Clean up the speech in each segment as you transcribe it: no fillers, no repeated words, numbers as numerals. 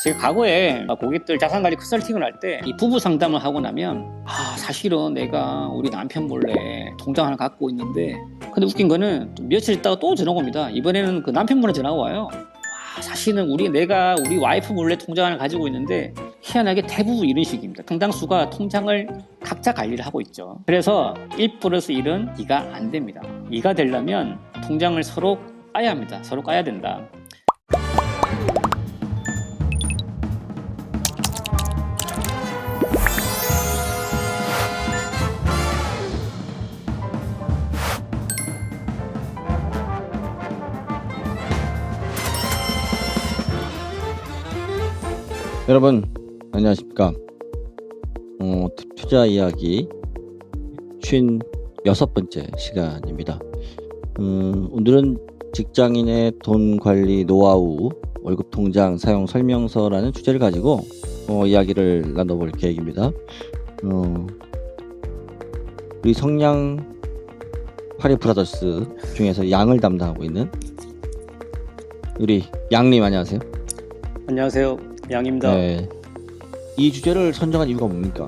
제가 과거에 고객들 자산관리 컨설팅을 할 때 이 부부 상담을 하고 나면 사실은 내가 우리 남편 몰래 통장 하나 갖고 있는데, 근데 웃긴 거는 또 며칠 있다가 또 전화가 옵니다. 이번에는 그 남편분한테 전화가 와요. 사실은 내가 우리 와이프 몰래 통장 하나 가지고 있는데, 희한하게 대부분 이런 식입니다. 상당수가 통장을 각자 관리를 하고 있죠. 그래서 1 플러스 1은 2가 안 됩니다. 2가 되려면 통장을 서로 까야 합니다. 서로 까야 된다. 여러분 안녕하십니까. 투자 이야기 56번째 시간입니다. 오늘은 직장인의 돈 관리 노하우 월급 통장 사용 설명서라는 주제를 가지고 이야기를 나눠볼 계획입니다. 우리 성냥 파리 브라더스 중에서 양을 담당하고 있는 우리 양님 안녕하세요. 안녕하세요. 양입니다. 네. 이 주제를 선정한 이유가 뭡니까?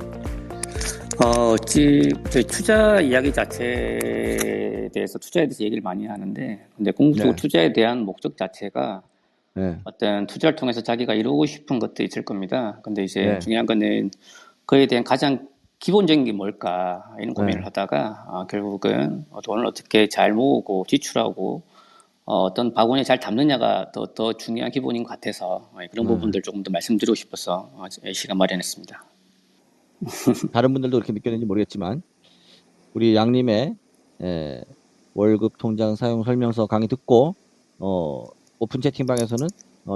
저희 투자 이야기 자체에 대해서 투자에 대해서 얘기를 많이 하는데, 근데 궁극적으로 투자에 대한 목적 자체가 어떤 투자를 통해서 자기가 이루고 싶은 것도 있을 겁니다. 근데 이제 중요한 거는 그에 대한 가장 기본적인 게 뭘까 이런 고민을 하다가 결국은 돈을 어떻게 잘 모으고 지출하고 어떤 바구니에 잘 담느냐가 더 중요한 기본인 것 같아서 그런 부분들 조금 더 말씀드리고 싶어서 시간 마련했습니다. 다른 분들도 그렇게 느꼈는지 모르겠지만 우리 양님의 월급 통장 사용 설명서 강의 듣고 오픈 채팅방에서는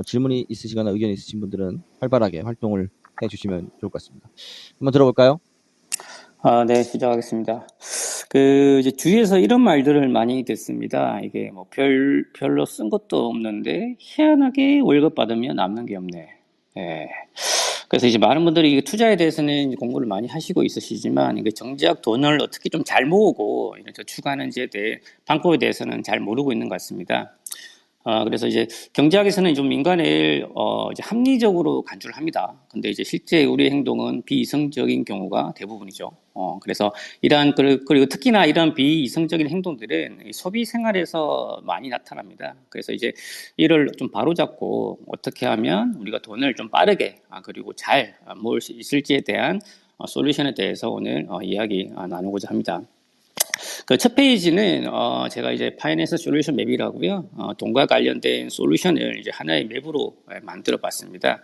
질문이 있으시거나 의견이 있으신 분들은 활발하게 활동을 해주시면 좋을 것 같습니다. 한번 들어볼까요? 네, 시작하겠습니다. 이제 주위에서 이런 말들을 많이 듣습니다. 이게 별로 쓴 것도 없는데 희한하게 월급 받으면 남는 게 없네. 예. 그래서 이제 많은 분들이 투자에 대해서는 공부를 많이 하시고 있으시지만, 이게 정작 돈을 어떻게 좀 잘 모으고 이런 저축하는지에 대해 방법에 대해서는 잘 모르고 있는 것 같습니다. 그래서 이제 경제학에서는 좀 인간을 이제 합리적으로 간주를 합니다. 근데 이제 실제 우리의 행동은 비이성적인 경우가 대부분이죠. 그래서 그리고 특히나 이런 비이성적인 행동들은 소비 생활에서 많이 나타납니다. 그래서 이제 이를 좀 바로잡고 어떻게 하면 우리가 돈을 좀 빠르게 그리고 잘 모을 수 있을지에 대한 솔루션에 대해서 오늘 이야기 나누고자 합니다. 그 첫 페이지는 제가 이제 파이낸스 솔루션 맵이라고요. 돈과 관련된 솔루션을 이제 하나의 맵으로 만들어 봤습니다.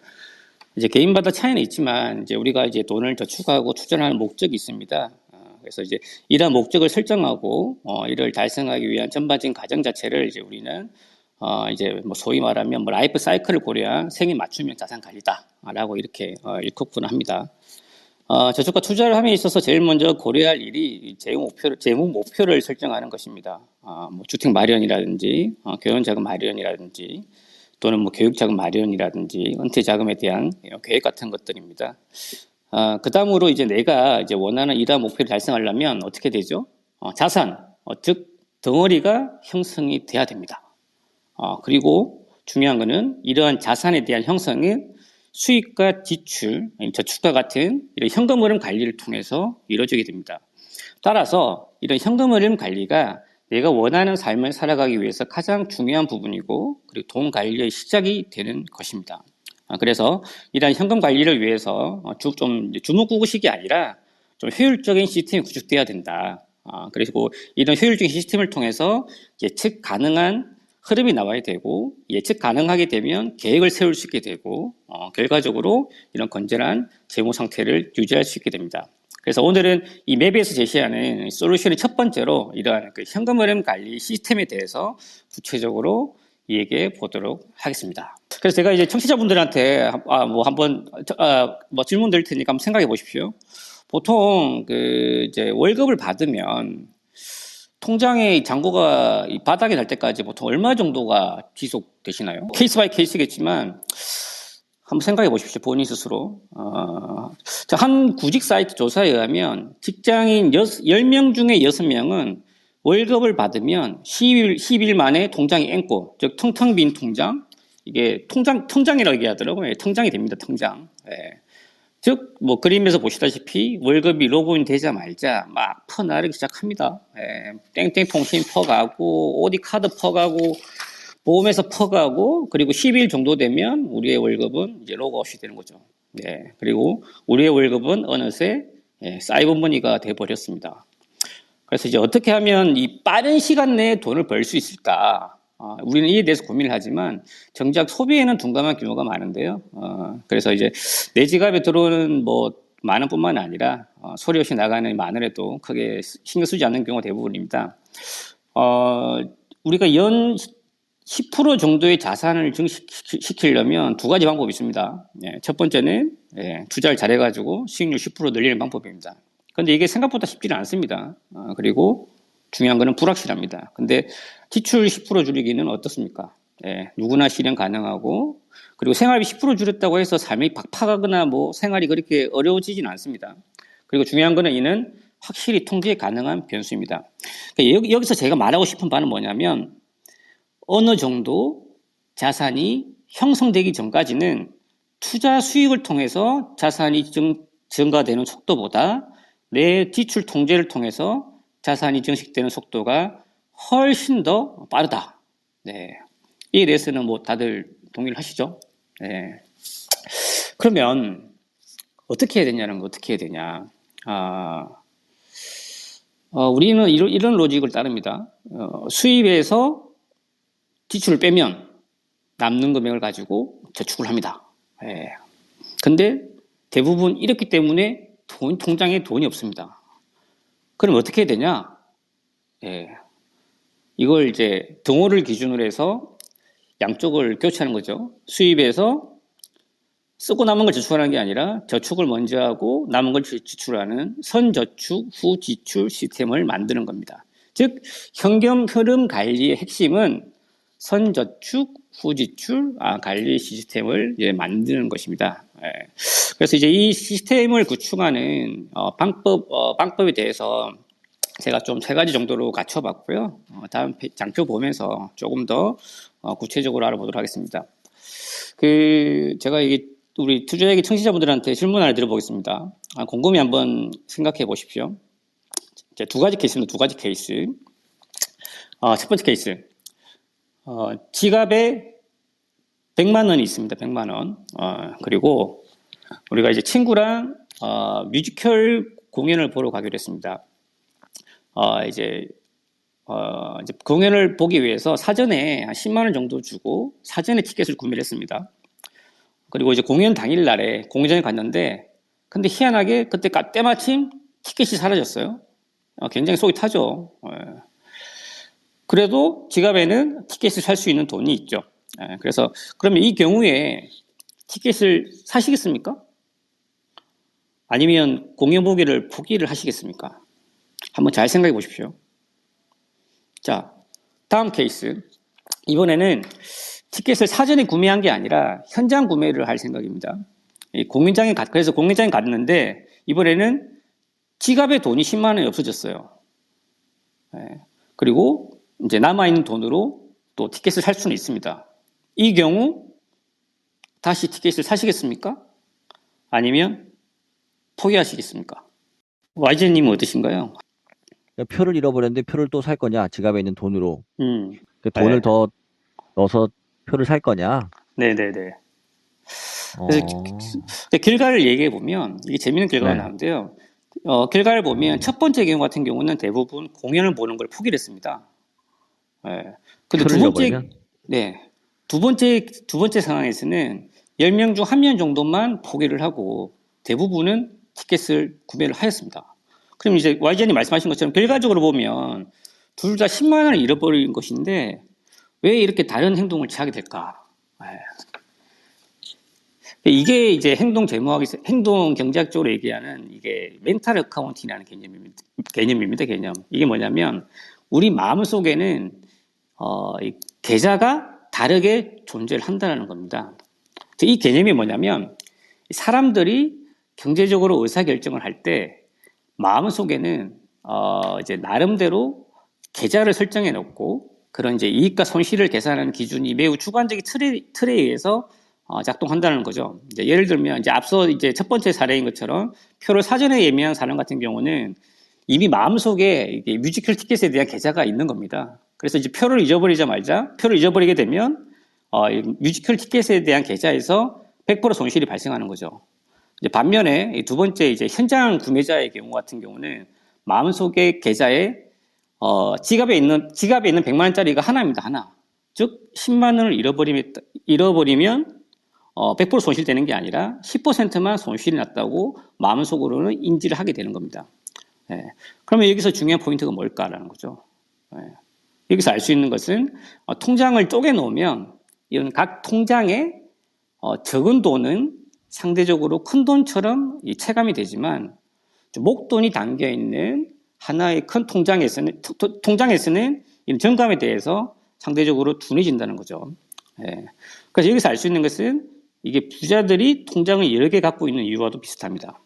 이제 개인마다 차이는 있지만 이제 우리가 이제 돈을 저축하고 투자하는 목적이 있습니다. 그래서 이제 이러한 목적을 설정하고 이를 달성하기 위한 전반적인 과정 자체를 이제 우리는 이제 뭐 소위 말하면 뭐 라이프 사이클을 고려한 생애 맞춤형 자산 관리다라고 이렇게 일컬곤 합니다. 저축과 투자를 함에 있어서 제일 먼저 고려할 일이 재무 목표를 설정하는 것입니다. 뭐 주택 마련이라든지, 결혼 자금 마련이라든지, 또는 뭐 교육 자금 마련이라든지, 은퇴 자금에 대한 계획 같은 것들입니다. 그 다음으로 이제 내가 이제 원하는 이러한 목표를 달성하려면 어떻게 되죠? 자산, 즉, 덩어리가 형성이 돼야 됩니다. 그리고 중요한 거는 이러한 자산에 대한 형성은 수익과 지출, 저축과 같은 이런 현금 흐름 관리를 통해서 이루어지게 됩니다. 따라서 이런 현금 흐름 관리가 내가 원하는 삶을 살아가기 위해서 가장 중요한 부분이고, 그리고 돈 관리의 시작이 되는 것입니다. 그래서 이러한 현금 관리를 위해서 좀 주먹구구식이 아니라 좀 효율적인 시스템이 구축돼야 된다. 그리고 이런 효율적인 시스템을 통해서 예측 가능한 흐름이 나와야 되고, 예측 가능하게 되면 계획을 세울 수 있게 되고, 결과적으로 이런 건전한 재무 상태를 유지할 수 있게 됩니다. 그래서 오늘은 이 맵에서 제시하는 솔루션의 첫 번째로 이러한 현금 흐름 관리 시스템에 대해서 구체적으로 얘기해 보도록 하겠습니다. 그래서 제가 이제 청취자분들한테 한번 질문 드릴 테니까 한번 생각해 보십시오. 보통 이제 월급을 받으면 통장의 잔고가 바닥에 날 때까지 보통 얼마 정도가 지속되시나요? 케이스 바이 케이스겠지만 한번 생각해 보십시오. 본인 스스로. 한 구직 사이트 조사에 의하면 직장인 10명 중에 6명은 월급을 받으면 10일 만에 통장이 앵꼬, 즉 텅텅 빈 통장, 이게 통장이라고 얘기하더라고요. 예, 통장이 됩니다. 통장. 예. 즉, 뭐 그림에서 보시다시피 월급이 로그인 되자 말자 막 퍼나르기 시작합니다. 예, 땡땡 통신 퍼가고 어디 카드 퍼가고 보험에서 퍼가고 그리고 10일 정도 되면 우리의 월급은 이제 로그아웃이 되는 거죠. 예, 그리고 우리의 월급은 어느새 사이버머니가 돼 버렸습니다. 그래서 이제 어떻게 하면 이 빠른 시간 내에 돈을 벌 수 있을까? 우리는 이에 대해서 고민을 하지만 정작 소비에는 둔감한 규모가 많은데요. 그래서 이제 내 지갑에 들어오는 뭐 만 원뿐만 아니라 소리 없이 나가는 마늘에도 크게 신경 쓰지 않는 경우가 대부분입니다. 우리가 연 10% 정도의 자산을 증식시키려면 두 가지 방법이 있습니다. 첫 번째는 투자를 잘해가지고 수익률 10% 늘리는 방법입니다. 근데 이게 생각보다 쉽지는 않습니다. 그리고 중요한 거는 불확실합니다. 근데 지출 10% 줄이기는 어떻습니까? 누구나 실현 가능하고 그리고 생활비 10% 줄였다고 해서 삶이 박팍하거나 뭐 생활이 그렇게 어려워지지는 않습니다. 그리고 중요한 거는 이는 확실히 통제 가능한 변수입니다. 그러니까 여기서 제가 말하고 싶은 바는 뭐냐면 어느 정도 자산이 형성되기 전까지는 투자 수익을 통해서 자산이 증가되는 속도보다 내 지출 통제를 통해서 자산이 증식되는 속도가 훨씬 더 빠르다. 네. 이에 대해서는 뭐 다들 동의를 하시죠? 네. 그러면 어떻게 해야 되냐는 거 어떻게 해야 되냐? 우리는 이런 로직을 따릅니다. 수입에서 지출을 빼면 남는 금액을 가지고 저축을 합니다. 예. 근데 대부분 이렇기 때문에 통장에 돈이 없습니다. 그럼 어떻게 해야 되냐? 예. 이걸 이제 등호를 기준으로 해서 양쪽을 교체하는 거죠. 수입에서 쓰고 남은 걸 저축하는 게 아니라 저축을 먼저 하고 남은 걸 지출하는 선저축 후지출 시스템을 만드는 겁니다. 즉 현금 흐름 관리의 핵심은 선저축 후지출 관리 시스템을 만드는 것입니다. 그래서 이제 이 시스템을 구축하는 방법에 대해서 제가 좀 세 가지 정도로 갖춰봤고요. 다음 장표 보면서 조금 더 구체적으로 알아보도록 하겠습니다. 제가 이게 우리 투자얘기 청취자분들한테 질문 하나 드려보겠습니다. 곰곰이 한번 생각해 보십시오. 두 가지 케이스입니다. 두 가지 케이스. 첫 번째 케이스. 지갑에 100만 원이 있습니다. 100만 원. 그리고 우리가 이제 친구랑 뮤지컬 공연을 보러 가기로 했습니다. 이제 공연을 보기 위해서 사전에 한 10만 원 정도 주고 사전에 티켓을 구매를 했습니다. 그리고 이제 공연 당일 날에 공연장에 갔는데 근데 희한하게 그때 때마침 티켓이 사라졌어요. 굉장히 속이 타죠. 그래도 지갑에는 티켓을 살 수 있는 돈이 있죠. 그래서 그러면 이 경우에 티켓을 사시겠습니까? 아니면 공연 보기를 포기를 하시겠습니까? 한번 잘 생각해 보십시오. 자, 다음 케이스. 이번에는 티켓을 사전에 구매한 게 아니라 현장 구매를 할 생각입니다. 그래서 공연장에 갔는데 이번에는 지갑에 돈이 10만 원이 없어졌어요. 그리고 이제 남아있는 돈으로 또 티켓을 살 수는 있습니다. 이 경우 다시 티켓을 사시겠습니까? 아니면 포기하시겠습니까? YG님은 어떠신가요? 표를 잃어버렸는데 표를 또 살 거냐? 지갑에 있는 돈으로. 돈을 네. 더 넣어서 표를 살 거냐? 네네네. 그래서 결과를 얘기해 보면 이게 재밌는 결과가 네. 나오는데요. 결과를 보면 첫 번째 경우 같은 경우는 대부분 공연을 보는 걸 포기를 했습니다. 근데 표를 잃어버리면? 두 번째 상황에서는 10명 중 1명 정도만 포기를 하고 대부분은 티켓을 구매를 하였습니다. 그럼 이제 YG님 말씀하신 것처럼 결과적으로 보면 둘 다 10만 원을 잃어버린 것인데 왜 이렇게 다른 행동을 취하게 될까? 이게 이제 행동 경제학적으로 얘기하는 이게 멘탈 어카운팅이라는 개념입니다. 개념. 이게 뭐냐면 우리 마음 속에는 이 계좌가 다르게 존재를 한다는 겁니다. 이 개념이 뭐냐면 사람들이 경제적으로 의사결정을 할 때 마음 속에는 이제 나름대로 계좌를 설정해 놓고 그런 이제 이익과 손실을 계산하는 기준이 매우 주관적인 틀에 의해서 작동한다는 거죠. 이제 예를 들면 이제 앞서 이제 첫 번째 사례인 것처럼 표를 사전에 예매한 사람 같은 경우는 이미 마음속에 이게 뮤지컬 티켓에 대한 계좌가 있는 겁니다. 그래서 이제 표를 잊어버리자마자 표를 잊어버리게 되면 이 뮤지컬 티켓에 대한 계좌에서 100% 손실이 발생하는 거죠. 이제 반면에 이두 번째 이제 현장 구매자의 경우 같은 경우는 마음속에 계좌에 지갑에 있는 100만 원짜리가 하나입니다. 하나. 즉 10만 원을 잃어버리면 100% 손실되는 게 아니라 10%만 손실이 났다고 마음속으로는 인지를 하게 되는 겁니다. 예. 그러면 여기서 중요한 포인트가 뭘까라는 거죠. 예. 여기서 알 수 있는 것은 통장을 쪼개 놓으면 이런 각 통장에 적은 돈은 상대적으로 큰 돈처럼 체감이 되지만 목돈이 담겨 있는 하나의 큰 통장에서는 이런 정감에 대해서 상대적으로 둔해진다는 거죠. 예. 그래서 여기서 알 수 있는 것은 이게 부자들이 통장을 여러 개 갖고 있는 이유와도 비슷합니다.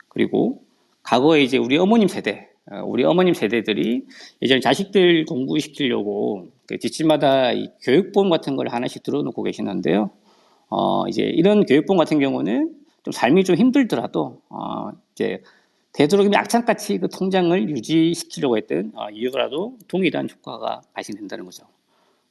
그리고 과거에 이제 우리 어머님 세대들이 예전에 자식들 공부시키려고 그 집집마다 이 교육본 같은 걸 하나씩 들어놓고 계시는데요. 이제 이런 교육본 같은 경우는 좀 삶이 좀 힘들더라도 이제 되도록이면 악착같이 그 통장을 유지시키려고 했던 이유라도 동일한 효과가 발생된다는 거죠.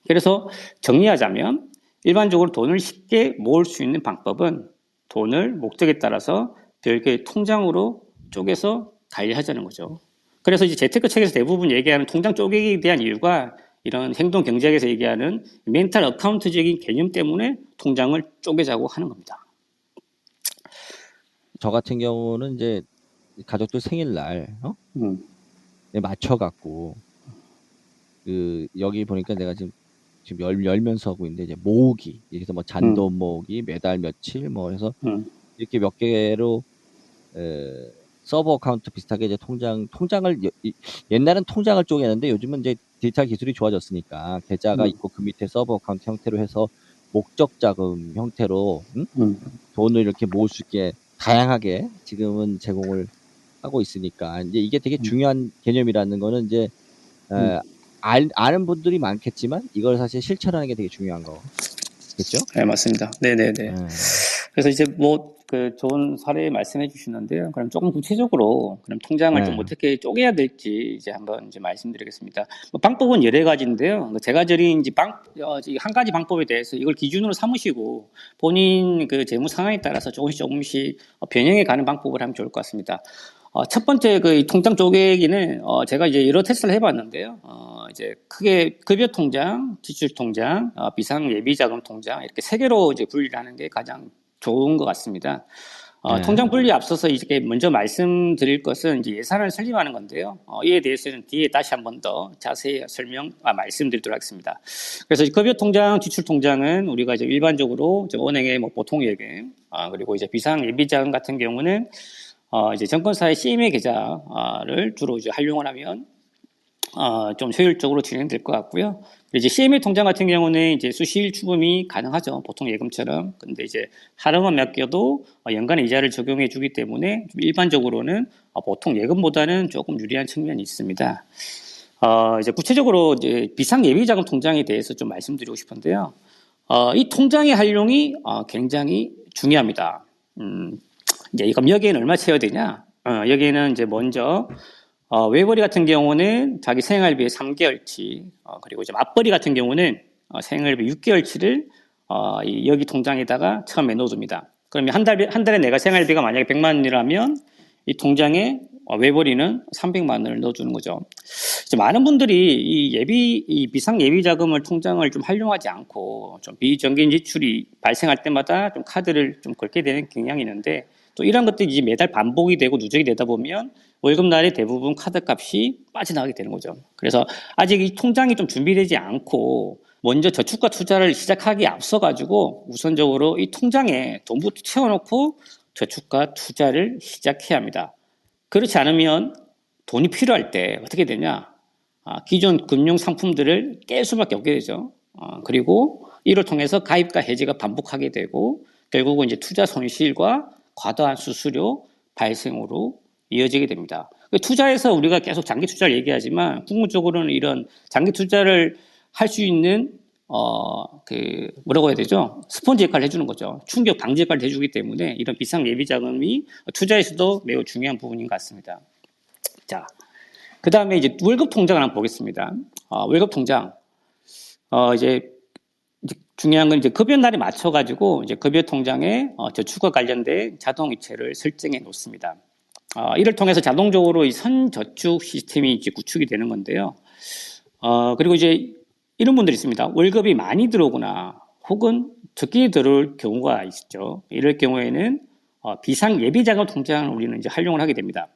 그래서 정리하자면 일반적으로 돈을 쉽게 모을 수 있는 방법은 돈을 목적에 따라서 별개의 통장으로 쪼개서 관리하자는 거죠. 그래서 이제 재테크 책에서 대부분 얘기하는 통장 쪼개기에 대한 이유가 이런 행동 경제학에서 얘기하는 멘탈 어카운트적인 개념 때문에 통장을 쪼개자고 하는 겁니다. 저 같은 경우는 이제 가족들 생일날 맞춰갖고 그 여기 보니까 내가 지금 열면서 하고 있는데 이제 모으기 여기서 뭐 잔돈 모으기 매달 며칠 뭐 해서 이렇게 몇 개로 서버 어카운트 비슷하게 이제 통장을 옛날엔 통장을 쪼개는데 요즘은 이제 디지털 기술이 좋아졌으니까 계좌가 있고 그 밑에 서버 어카운트 형태로 해서 목적 자금 형태로 돈을 이렇게 모을 수 있게 다양하게 지금은 제공을 하고 있으니까 이제 이게 되게 중요한 개념이라는 거는 이제 아는 분들이 많겠지만 이걸 사실 실천하는 게 되게 중요한 거겠죠? 네, 맞습니다. 네네네. 그래서 이제 그 좋은 사례 말씀해 주시는데요. 그럼 조금 구체적으로 그럼 통장을 좀 어떻게 쪼개야 될지 이제 한번 이제 말씀드리겠습니다. 방법은 여러 가지인데요. 제가 드린 이제 한 가지 방법에 대해서 이걸 기준으로 삼으시고 본인 그 재무 상황에 따라서 조금씩 변형해 가는 방법을 하면 좋을 것 같습니다. 첫 번째 그 통장 쪼개기는 제가 이제 여러 테스트를 해봤는데요. 이제 크게 급여 통장, 지출 통장, 비상 예비 자금 통장 이렇게 세 개로 이제 분리를 하는 게 가장 좋은 것 같습니다. 통장 분리에 앞서서 이제 먼저 말씀드릴 것은 이제 예산을 설립하는 건데요. 이에 대해서는 뒤에 다시 한 번 더 자세히 말씀드리도록 하겠습니다. 그래서 급여 통장, 지출 통장은 우리가 이제 일반적으로 은행의 뭐 보통 예금, 그리고 이제 비상 예비 자금 같은 경우는 이제 증권사의 CMA 계좌를 주로 이제 활용을 하면 좀 효율적으로 진행될 것 같고요. 이제 CMA 통장 같은 경우는 이제 수시일 추금이 가능하죠. 보통 예금처럼. 근데 이제 하루만 맡겨도 연간 이자를 적용해 주기 때문에 일반적으로는 보통 예금보다는 조금 유리한 측면이 있습니다. 이제 구체적으로 이제 비상 예비 자금 통장에 대해서 좀 말씀드리고 싶은데요. 이 통장의 활용이 굉장히 중요합니다. 이제 그럼 여기에는 얼마 채워야 되냐? 여기에는 이제 먼저 외벌이 같은 경우는 자기 생활비의 3개월치, 그리고 이제 맞벌이 같은 경우는 생활비 6개월치를 여기 통장에다가 처음에 넣어줍니다. 그러면 한 달에 내가 생활비가 만약에 100만 원이라면 이 통장에 외벌이는 300만 원을 넣어주는 거죠. 이제 많은 분들이 이 비상 예비 자금을 통장을 좀 활용하지 않고 좀 비정기인 지출이 발생할 때마다 좀 카드를 좀 긁게 되는 경향이 있는데 또 이런 것들이 이제 매달 반복이 되고 누적이 되다 보면 월급날에 대부분 카드값이 빠져나가게 되는 거죠. 그래서 아직 이 통장이 좀 준비되지 않고 먼저 저축과 투자를 시작하기에 앞서 가지고 우선적으로 이 통장에 돈부터 채워놓고 저축과 투자를 시작해야 합니다. 그렇지 않으면 돈이 필요할 때 어떻게 되냐? 기존 금융 상품들을 깰 수밖에 없게 되죠. 그리고 이를 통해서 가입과 해지가 반복하게 되고 결국은 이제 투자 손실과 과도한 수수료 발생으로 이어지게 됩니다. 투자에서 우리가 계속 장기 투자를 얘기하지만 궁극적으로는 이런 장기 투자를 할 수 있는 뭐라고 해야 되죠? 스펀지 역할을 해주는 거죠. 충격 방지 역할을 해주기 때문에 이런 비상 예비 자금이 투자에서도 매우 중요한 부분인 것 같습니다. 자, 그 다음에 이제 월급 통장을 한번 보겠습니다. 월급 통장. 이제 중요한 건 이제 급여 날에 맞춰가지고 이제 급여 통장에 저축과 관련된 자동 이체를 설정해 놓습니다. 이를 통해서 자동적으로 이 선저축 시스템이 이제 구축이 되는 건데요. 그리고 이제 이런 분들이 있습니다. 월급이 많이 들어오거나 혹은 적게 들어올 경우가 있죠. 이럴 경우에는 비상 예비 자금 통장을 우리는 이제 활용을 하게 됩니다.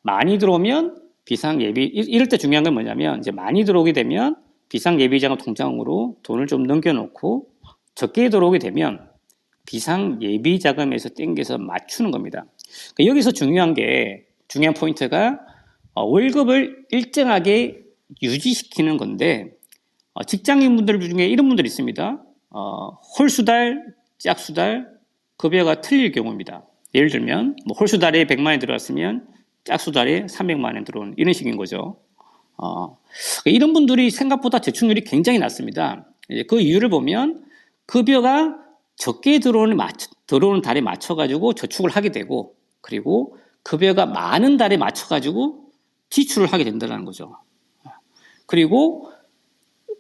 많이 들어오면 비상 예비, 이럴 때 중요한 건 뭐냐면 이제 많이 들어오게 되면 비상 예비 자금 통장으로 돈을 좀 넘겨놓고 적게 들어오게 되면 비상 예비 자금에서 땡겨서 맞추는 겁니다. 그러니까 여기서 중요한 포인트가 월급을 일정하게 유지시키는 건데 직장인분들 중에 이런 분들이 있습니다. 홀수달, 짝수달 급여가 틀릴 경우입니다. 예를 들면 뭐 홀수달에 100만 원 들어왔으면 짝수달에 300만 원 들어오는 이런 식인 거죠. 이런 분들이 생각보다 저축률이 굉장히 낮습니다. 그 이유를 보면 급여가 적게 들어오는 달에 맞춰가지고 저축을 하게 되고 그리고 급여가 많은 달에 맞춰가지고 지출을 하게 된다는 거죠. 그리고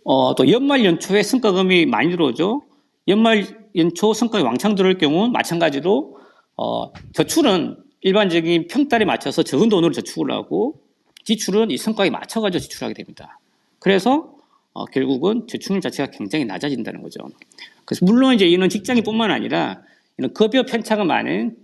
또 연말 연초에 성과금이 많이 들어오죠. 연말 연초 성과금이 왕창 들어올 경우는 마찬가지로 저축은 일반적인 평달에 맞춰서 적은 돈으로 저축을 하고 지출은 이 성과에 맞춰가지고 지출하게 됩니다. 그래서 결국은 저축률 자체가 굉장히 낮아진다는 거죠. 그래서 물론 이제 이는 직장인뿐만 아니라 이런 급여 편차가 많은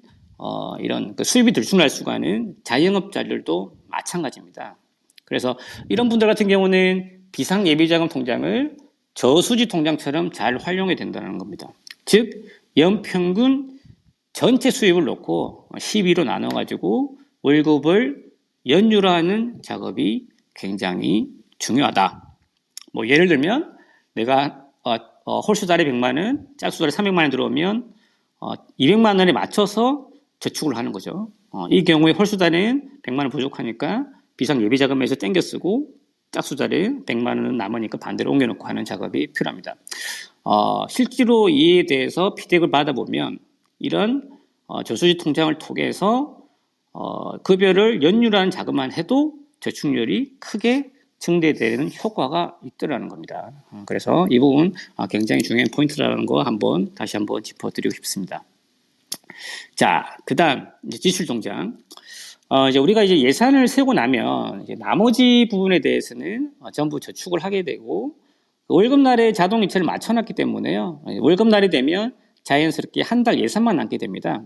이런 수입이 들쑥날 수가 있는 자영업자들도 마찬가지입니다. 그래서 이런 분들 같은 경우는 비상 예비자금 통장을 저수지 통장처럼 잘 활용해야 된다는 겁니다. 즉 연평균 전체 수입을 놓고 12로 나눠가지고 월급을 연율화하는 작업이 굉장히 중요하다. 뭐 예를 들면 내가 홀수달에 100만 원, 짝수달에 300만 원 들어오면 200만 원에 맞춰서 저축을 하는 거죠. 이 경우에 홀수달에는 100만 원 부족하니까 비상 예비자금에서 땡겨 쓰고 짝수달에 100만 원은 남으니까 반대로 옮겨놓고 하는 작업이 필요합니다. 실제로 이에 대해서 피드백을 받아보면 이런 저수지 통장을 통해서 급여를 연율하는 작업만 해도 저축률이 크게 증대되는 효과가 있더라는 겁니다. 그래서 이 부분 굉장히 중요한 포인트라는 거 다시 한번 짚어드리고 싶습니다. 자, 그다음 이제 지출 통장. 이제 우리가 이제 예산을 세고 나면 이제 나머지 부분에 대해서는 전부 저축을 하게 되고 월급날에 자동 이체를 맞춰놨기 때문에요. 월급날이 되면 자연스럽게 한 달 예산만 남게 됩니다.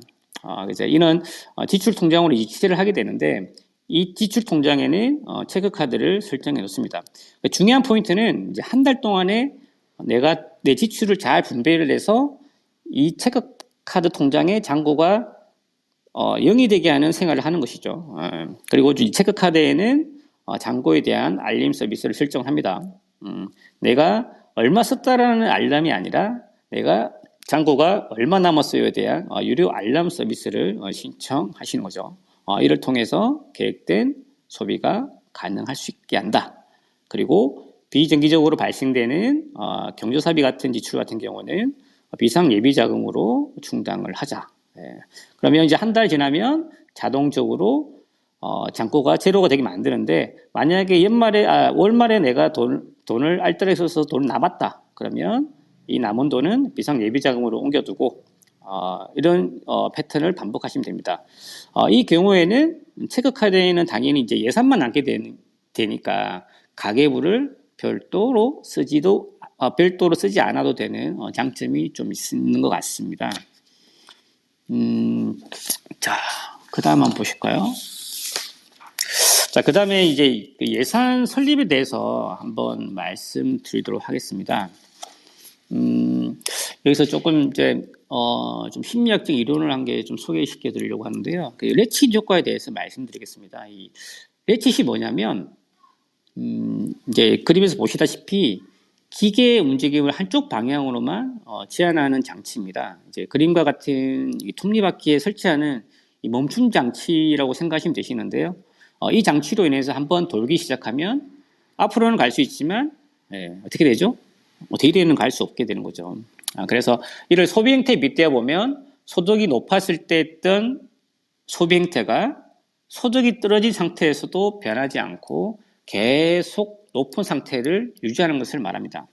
그래서 이는 지출 통장으로 이체를 하게 되는데 이 지출 통장에는 체크카드를 설정해 놓습니다. 중요한 포인트는 이제 한 달 동안에 내가 내 지출을 잘 분배를 해서 이 체크카드 통장의 잔고가 0이 되게 하는 생활을 하는 것이죠. 그리고 이 체크카드에는 잔고에 대한 알림 서비스를 설정합니다. 내가 얼마 썼다라는 알람이 아니라 내가 잔고가 얼마 남았어요에 대한 유료 알람 서비스를 신청하시는 거죠. 이를 통해서 계획된 소비가 가능할 수 있게 한다. 그리고 비정기적으로 발생되는 경조사비 같은 지출 같은 경우는 비상 예비 자금으로 충당을 하자. 그러면 이제 한 달 지나면 자동적으로 잔고가 제로가 되게 만드는데 만약에 월말에 내가 돈을 알뜰하게 써서 돈 남았다. 그러면 이 남은 돈은 비상 예비 자금으로 옮겨두고 이런 패턴을 반복하시면 됩니다. 이 경우에는 체크카드에는 당연히 이제 예산만 남게 되니까 가계부를 별도로 쓰지 않아도 되는 장점이 좀 있는 것 같습니다. 자, 그 다음 한번 보실까요? 자, 그 다음에 이제 예산 설립에 대해서 한번 말씀드리도록 하겠습니다. 여기서 조금 이제 좀 심리학적 이론을 한 개 좀 소개시켜 드리려고 하는데요. 그 레칫 효과에 대해서 말씀드리겠습니다. 이 레칫이 뭐냐면 이제 그림에서 보시다시피 기계의 움직임을 한쪽 방향으로만 제한하는 장치입니다. 이제 그림과 같은 이 톱니바퀴에 설치하는 이 멈춤 장치라고 생각하시면 되시는데요. 이 장치로 인해서 한번 돌기 시작하면 앞으로는 갈 수 있지만 예, 어떻게 되죠? 데일리는 갈 수 없게 되는 거죠. 그래서 이를 소비 행태에 빗대어 보면 소득이 높았을 때 했던 소비 행태가 소득이 떨어진 상태에서도 변하지 않고 계속 높은 상태를 유지하는 것을 말합니다.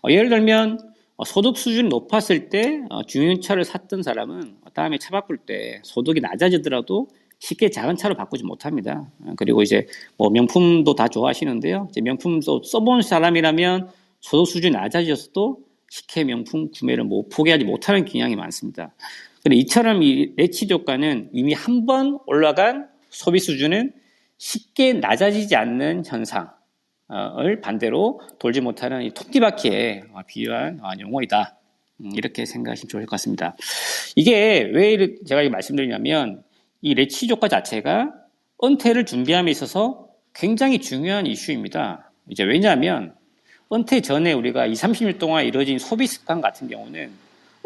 예를 들면 소득 수준이 높았을 때 중형차를 샀던 사람은 다음에 차 바꿀 때 소득이 낮아지더라도 쉽게 작은 차로 바꾸지 못합니다. 그리고 이제 뭐 명품도 다 좋아하시는데요. 이제 명품도 써본 사람이라면 소득 수준이 낮아졌어도 쉽게 명품 구매를 포기하지 못하는 경향이 많습니다. 근데 이처럼 이 레치지 효과는 이미 한 번 올라간 소비 수준은 쉽게 낮아지지 않는 현상을 반대로 돌지 못하는 이 톱니바퀴에 비유한 용어이다. 이렇게 생각하시면 좋을 것 같습니다. 이게 왜 제가 말씀드리냐면 이 레치지 효과 자체가 은퇴를 준비함에 있어서 굉장히 중요한 이슈입니다. 이제 왜냐하면 은퇴 전에 우리가 20, 30년 동안 이루어진 소비 습관 같은 경우는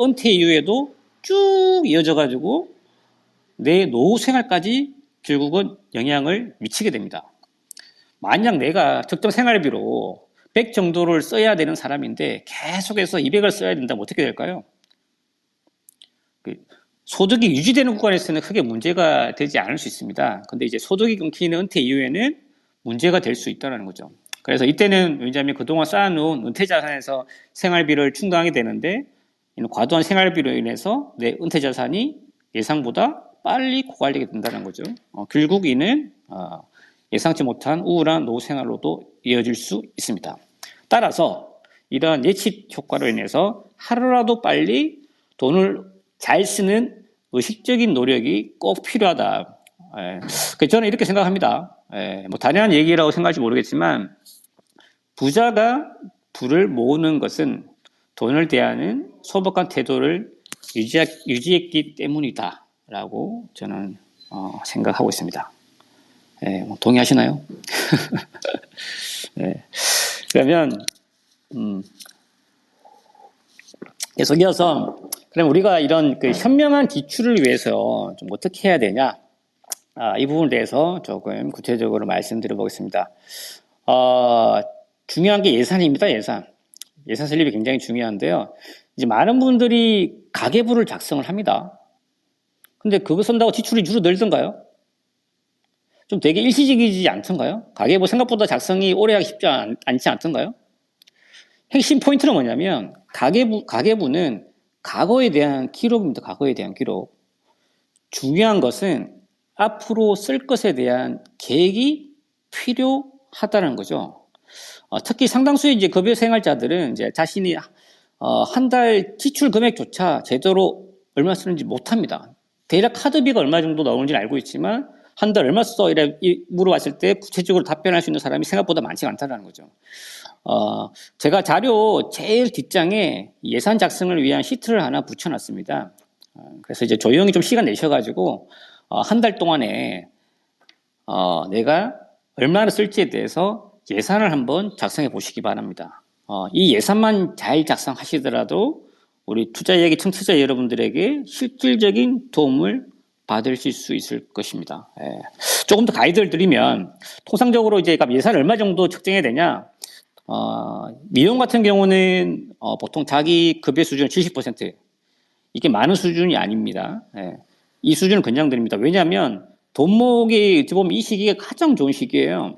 은퇴 이후에도 쭉 이어져 가지고 내 노후 생활까지 결국은 영향을 미치게 됩니다. 만약 내가 특정 생활비로 100 정도를 써야 되는 사람인데 계속해서 200을 써야 된다면 어떻게 될까요? 소득이 유지되는 구간에서는 크게 문제가 되지 않을 수 있습니다. 근데 이제 소득이 끊기는 은퇴 이후에는 문제가 될 수 있다는 거죠. 그래서 이때는 왜냐하면 그동안 쌓아놓은 은퇴 자산에서 생활비를 충당하게 되는데 이는 과도한 생활비로 인해서 내 은퇴 자산이 예상보다 빨리 고갈되게 된다는 거죠. 결국 이는 예상치 못한 우울한 노후 생활로도 이어질 수 있습니다. 따라서 이러한 예측 효과로 인해서 하루라도 빨리 돈을 잘 쓰는 의식적인 노력이 꼭 필요하다. 저는 이렇게 생각합니다. 뭐 당연한 얘기라고 생각할지 모르겠지만 부자가 부를 모으는 것은 돈을 대하는 소박한 태도를 유지했기 때문이다라고 저는 생각하고 있습니다. 뭐 동의하시나요? 그러면 계속 이어서 그럼 우리가 이런 그 현명한 지출을 위해서 좀 어떻게 해야 되냐? 이 부분에 대해서 조금 구체적으로 말씀드려 보겠습니다. 중요한 게 예산입니다. 예산 설립이 굉장히 중요한데요. 이제 많은 분들이 가계부를 작성을 합니다. 근데 그거 쓴다고 지출이 줄어들던가요? 좀 되게 일시적이지 않던가요? 가계부 생각보다 작성이 오래 하기 쉽지 않지 않던가요? 핵심 포인트는 뭐냐면 가계부는 과거에 대한 기록입니다. 과거에 대한 기록. 중요한 것은 앞으로 쓸 것에 대한 계획이 필요하다는 거죠. 특히 상당수의 이제 급여 생활자들은 이제 자신이 한 달 지출 금액조차 제대로 얼마 쓰는지 못합니다. 대략 카드비가 얼마 정도 나오는지는 알고 있지만 한 달 얼마 써? 이래 물어봤을 때 구체적으로 답변할 수 있는 사람이 생각보다 많지가 않다는 거죠. 제가 자료 제일 뒷장에 예산 작성을 위한 시트를 하나 붙여놨습니다. 그래서 이제 조용히 좀 시간 내셔가지고 한 달 동안에 내가 얼마나 쓸지에 대해서 예산을 한번 작성해 보시기 바랍니다. 이 예산만 잘 작성하시더라도 우리 투자 이야기 청취자 여러분들에게 실질적인 도움을 받으실 수 있을 것입니다. 조금 더 가이드를 드리면 통상적으로 이제 예산을 얼마 정도 측정해야 되냐? 미용 같은 경우는 보통 자기 급여 수준 70% 이게 많은 수준이 아닙니다. 이 수준을 권장드립니다. 왜냐하면 돈 모으기 어찌 보면 이 시기가 가장 좋은 시기예요.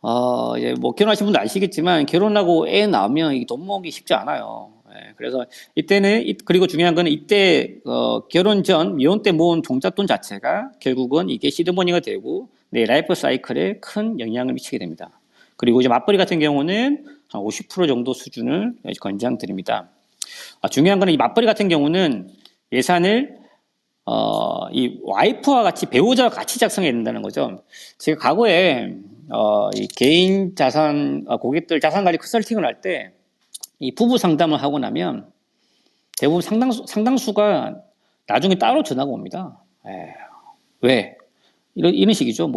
뭐 결혼하신 분도 아시겠지만 결혼하고 애 낳으면 이 돈 모으기 쉽지 않아요. 그래서 이때는 그리고 중요한 거는 이때 결혼 전 미혼 때 모은 종잣돈 자체가 결국은 이게 시드머니가 되고 내 라이프 사이클에 큰 영향을 미치게 됩니다. 그리고 이제 맞벌이 같은 경우는 한 50% 정도 수준을 권장드립니다. 중요한 거는 이 맞벌이 같은 경우는 예산을 이 와이프와 같이 배우자와 같이 작성해야 된다는 거죠. 제가 과거에 이 개인 자산 고객들 자산 관리 컨설팅을 할 때 이 부부 상담을 하고 나면 대부분 상당수가 나중에 따로 전화가 옵니다. 왜? 이런 식이죠.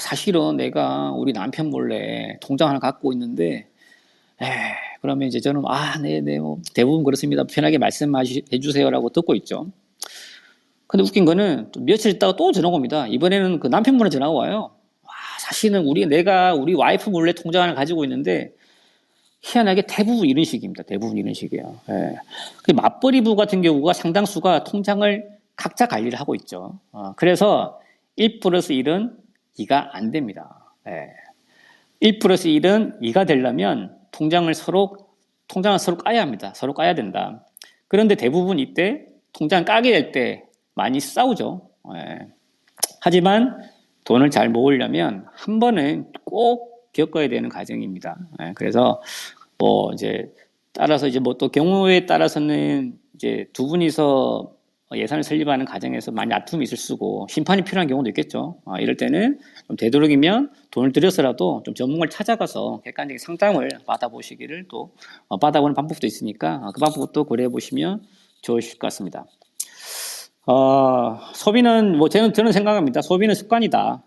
사실은 내가 우리 남편 몰래 통장 하나 갖고 있는데, 그러면 이제 저는, 네, 뭐, 대부분 그렇습니다. 편하게 말씀해 주세요라고 듣고 있죠. 근데 웃긴 거는 며칠 있다가 또 전화가 옵니다. 이번에는 그 남편분의 전화가 와요. 사실은 내가 우리 와이프 몰래 통장 하나 가지고 있는데, 희한하게 대부분 이런 식입니다. 대부분 이런 식이에요. 예. 그 맞벌이부 같은 경우가 상당수가 통장을 각자 관리를 하고 있죠. 그래서 1 플러스 1은 2가 안 됩니다. 예. 1 플러스 1은 2가 되려면 통장을 서로 까야 합니다. 서로 까야 된다. 그런데 대부분 이때 통장 까게 될 때 많이 싸우죠. 예. 하지만 돈을 잘 모으려면 한 번은 꼭 겪어야 되는 과정입니다. 예. 그래서 뭐 이제 따라서 이제 뭐 또 경우에 따라서는 이제 두 분이서 예산을 설립하는 과정에서 많이 다툼이 있을 수고 심판이 필요한 경우도 있겠죠. 이럴 때는 좀 되도록이면 돈을 들여서라도 좀 전문가를 찾아가서 객관적인 상담을 받아보시기를 또 받아보는 방법도 있으니까 그 방법도 고려해 보시면 좋으실 것 같습니다. 소비는 뭐 저는 생각합니다. 소비는 습관이다.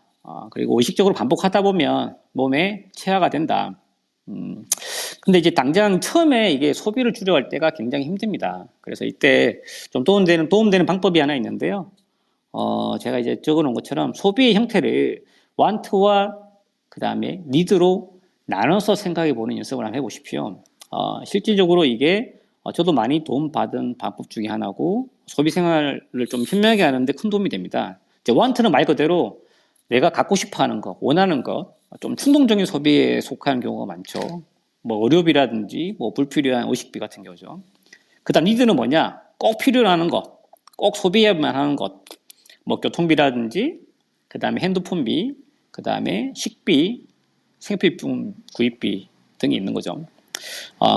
그리고 의식적으로 반복하다 보면 몸에 체화가 된다. 근데 이제 당장 처음에 이게 소비를 줄여갈 때가 굉장히 힘듭니다. 그래서 이때 좀 도움되는 방법이 하나 있는데요. 제가 이제 적어 놓은 것처럼 소비의 형태를 want와 그 다음에 need로 나눠서 생각해 보는 연습을 한번 해보십시오. 실질적으로 이게 저도 많이 도움받은 방법 중에 하나고 소비 생활을 좀 현명하게 하는데 큰 도움이 됩니다. 이제 want는 말 그대로 내가 갖고 싶어 하는 것, 원하는 것, 좀 충동적인 소비에 속하는 경우가 많죠. 뭐 의료비라든지 뭐 불필요한 의식비 같은 경우죠. 그다음 니드는 뭐냐? 꼭 필요로 것, 꼭 소비해야만 하는 것, 뭐 교통비라든지 그다음에 핸드폰비, 그다음에 식비, 생필품 구입비 등이 있는 거죠.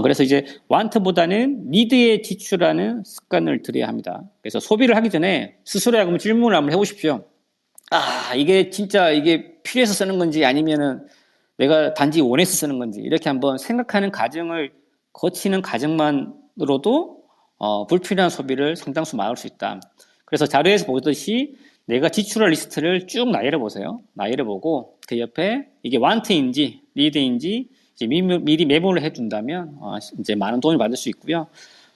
그래서 이제 want보다는 need에 지출하는 습관을 들여야 합니다. 그래서 소비를 하기 전에 스스로에게 한번 질문을 한번 해보십시오. 이게 진짜 이게 필요해서 쓰는 건지 아니면은 내가 단지 원해서 쓰는 건지 이렇게 한번 생각하는 과정을 거치는 과정만으로도 불필요한 소비를 상당수 막을 수 있다. 그래서 자료에서 보듯이 내가 지출할 리스트를 쭉 나열해 보세요. 나열해 보고 그 옆에 이게 want인지 need인지 이제 미리 메모를 해둔다면 이제 많은 도움을 받을 수 있고요.